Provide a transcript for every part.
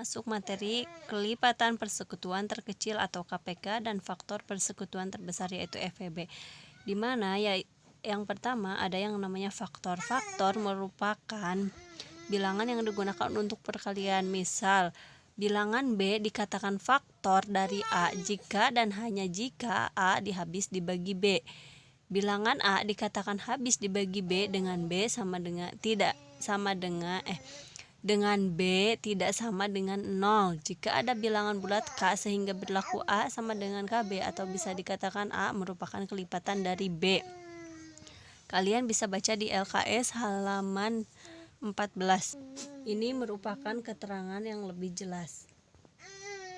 Masuk materi kelipatan persekutuan terkecil atau KPK dan faktor persekutuan terbesar yaitu FPB. Di mana ya yang pertama ada yang namanya faktor. Faktor merupakan bilangan yang digunakan untuk perkalian. Misal, bilangan B dikatakan faktor dari A jika dan hanya jika A dihabis dibagi B. Bilangan A dikatakan habis dibagi B dengan B sama dengan B tidak sama dengan 0 jika ada bilangan bulat K sehingga berlaku A sama dengan KB, atau bisa dikatakan A merupakan kelipatan dari B. Kalian bisa baca di LKS halaman 14. Ini merupakan keterangan yang lebih jelas.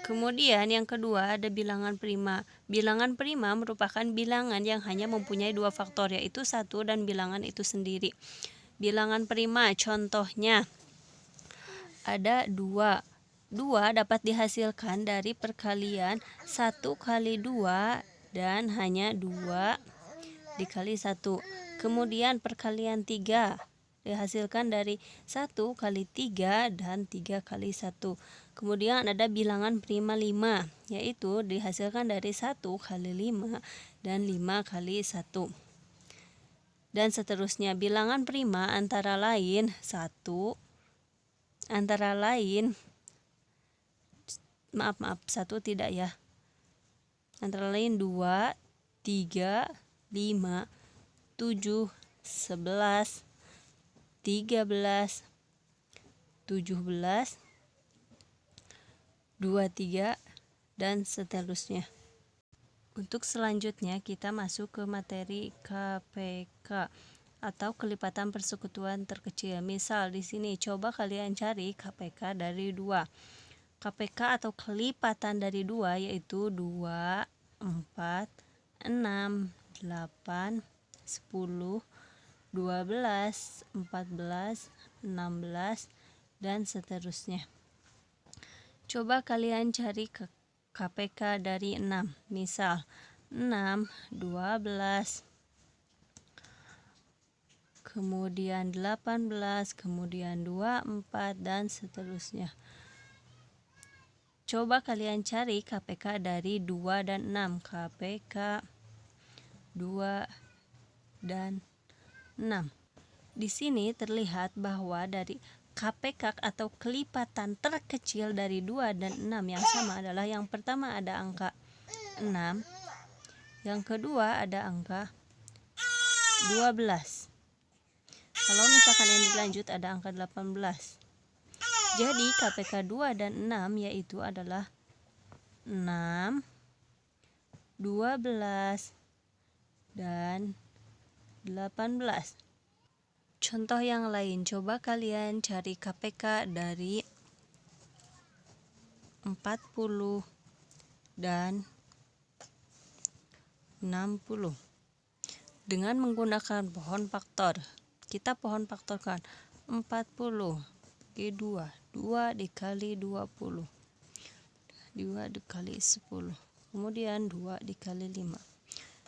Kemudian yang kedua ada bilangan prima. Bilangan prima merupakan bilangan yang hanya mempunyai dua faktor, yaitu 1 dan bilangan itu sendiri. Bilangan prima contohnya ada 2. 2 dapat dihasilkan dari perkalian 1 kali 2 dan hanya 2 dikali 1. Kemudian perkalian 3 dihasilkan dari 1 kali 3 dan 3 kali 1. Kemudian ada bilangan prima 5, yaitu dihasilkan dari 1 kali 5 dan 5 kali 1. Dan seterusnya. Bilangan prima antara lain 1 tidak ya. Antara lain 2, 3, 5, 7, 11, 13, 17, 23, dan seterusnya. Untuk selanjutnya kita masuk ke materi KPK atau kelipatan persekutuan terkecil. Misal di sini coba kalian cari KPK dari 2. KPK atau kelipatan dari 2 yaitu 2, 4, 6, 8, 10, 12, 14, 16, dan seterusnya. Coba kalian cari KPK dari 6. Misal 6, 12, kemudian 18, kemudian 24, dan seterusnya. Coba kalian cari KPK dari 2 dan 6. KPK 2 dan 6. Di sini terlihat bahwa dari KPK atau kelipatan terkecil dari 2 dan 6 yang sama adalah yang pertama ada angka 6, yang kedua ada angka 12. Kalau misalkan yang dilanjut ada angka 18. Jadi KPK 2 dan 6 yaitu adalah 6, 12, dan 18. Contoh yang lain, coba kalian cari KPK dari 40 dan 60 dengan menggunakan pohon faktor. Kita pohon faktorkan 40 bagi 2, 2 dikali 20, 2 dikali 10, kemudian 2 dikali 5.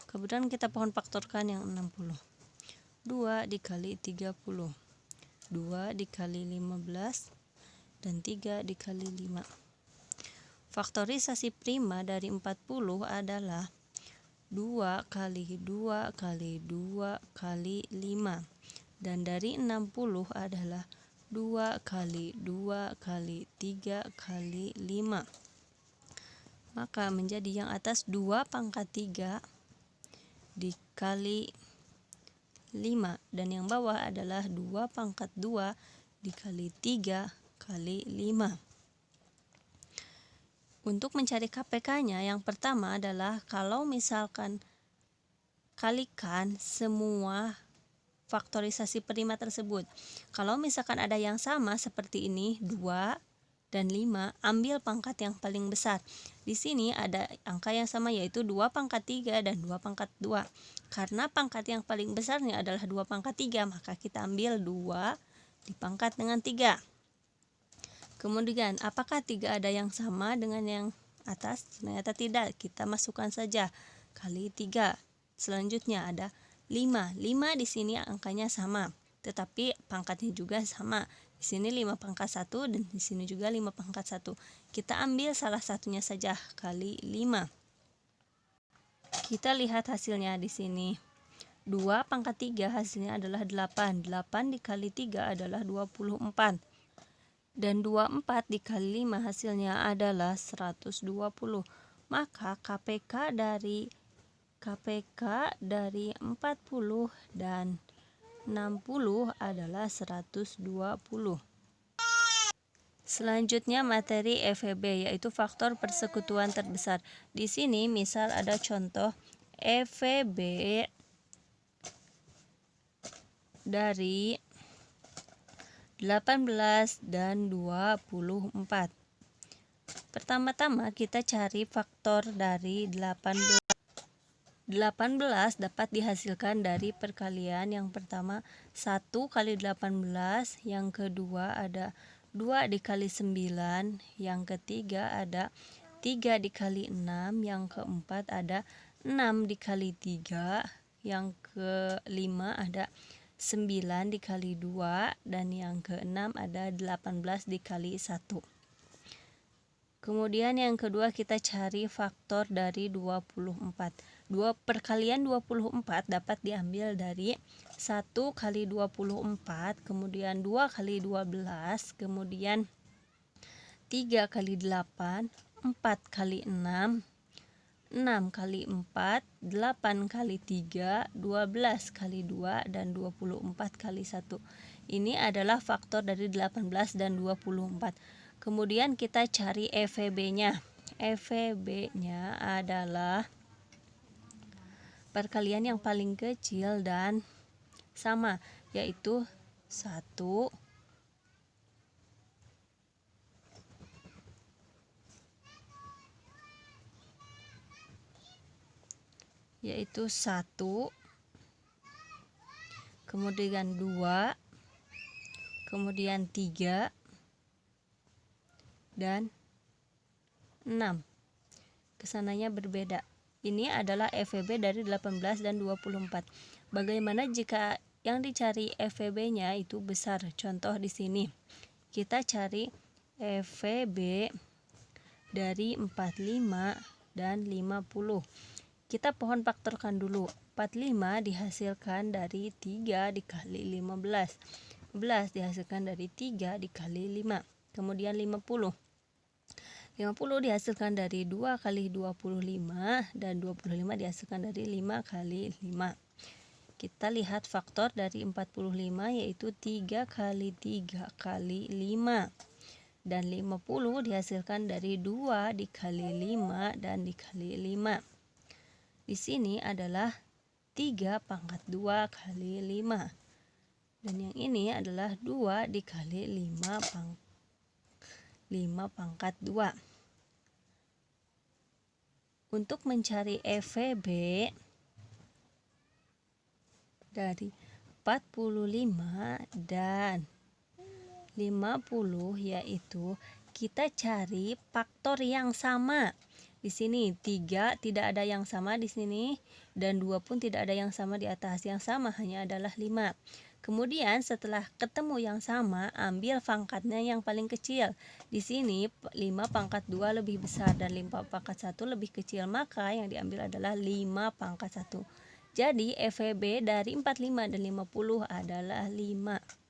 Kemudian kita pohon faktorkan yang 60. 2 dikali 30, 2 dikali 15, dan 3 dikali 5. Faktorisasi prima dari 40 adalah 2 kali 2 kali 2 kali 5. Dan dari 60 adalah 2 kali 2 kali 3 kali 5. Maka menjadi yang atas 2 pangkat 3 dikali 5, dan yang bawah adalah 2 pangkat 2 dikali 3 kali 5. Untuk mencari KPK-nya, yang pertama adalah kalau misalkan kalikan semua faktorisasi prima tersebut. Kalau misalkan ada yang sama seperti ini, 2 dan 5, ambil pangkat yang paling besar. Di sini ada angka yang sama yaitu 2 pangkat 3 dan 2 pangkat 2. Karena pangkat yang paling besarnya adalah 2 pangkat 3, maka kita ambil 2 dipangkat dengan 3. Kemudian, apakah 3 ada yang sama dengan yang atas? Ternyata tidak. Kita masukkan saja kali 3. Selanjutnya ada 5. 5 di sini angkanya sama, tetapi pangkatnya juga sama. Di Di sini 5 pangkat 1 dan di sini juga 5 pangkat 1. Kita ambil salah satunya saja, kali 5. Kita lihat hasilnya di sini. 2 pangkat 3 hasilnya adalah 8. 8 dikali 3 adalah 24. Dan 24 dikali 5 hasilnya adalah 120. Maka KPK dari 40 dan 60 adalah 120. Selanjutnya materi EVB, yaitu faktor persekutuan terbesar. Di sini misal ada contoh EVB dari 18 dan 24. Pertama-tama kita cari faktor dari 18. 18 dapat dihasilkan dari perkalian yang pertama 1 kali 18, yang kedua ada 2 dikali 9, yang ketiga ada 3 dikali 6, yang keempat ada 6 dikali 3, yang kelima ada 9 dikali 2, dan yang keenam ada 18 dikali 1. Kemudian yang kedua kita cari faktor dari 24. Perkalian 24 dapat diambil dari 1 kali 24, kemudian 2 kali 12, kemudian 3 kali 8, 4 kali 6, 6 kali 4, 8 kali 3, 12 kali 2, dan 24 kali 1. Ini adalah faktor dari 18 dan 24. Kemudian kita cari EVB-nya. EVB-nya adalah perkalian yang paling kecil dan sama, yaitu 1 kemudian 2, kemudian 3 dan 6. Kesananya berbeda. Ini adalah EVB dari 18 dan 24. Bagaimana jika yang dicari EVB-nya itu besar? Contoh di sini. Kita cari EVB dari 45 dan 50. Kita pohon faktorkan dulu. 45 dihasilkan dari 3 dikali 15. 15 dihasilkan dari 3 dikali 5. Kemudian 50 dihasilkan dari 2 kali 25, dan 25 dihasilkan dari 5 kali 5. Kita lihat faktor dari 45, yaitu 3 kali 3 kali 5. Dan 50 dihasilkan dari 2 dikali 5 dan dikali 5. Di sini adalah 3 pangkat 2 kali 5. Dan yang ini adalah 2 dikali 5 pangkat 2. Untuk mencari EVB dari 45 dan 50, yaitu kita cari faktor yang sama. Di sini 3 tidak ada yang sama di sini, dan 2 pun tidak ada yang sama di atas. Yang sama hanya adalah 5. Kemudian setelah ketemu yang sama, ambil pangkatnya yang paling kecil. Di sini 5 pangkat 2 lebih besar dan 5 pangkat 1 lebih kecil, maka yang diambil adalah 5 pangkat 1. Jadi EVB dari 45 dan 50 adalah 5.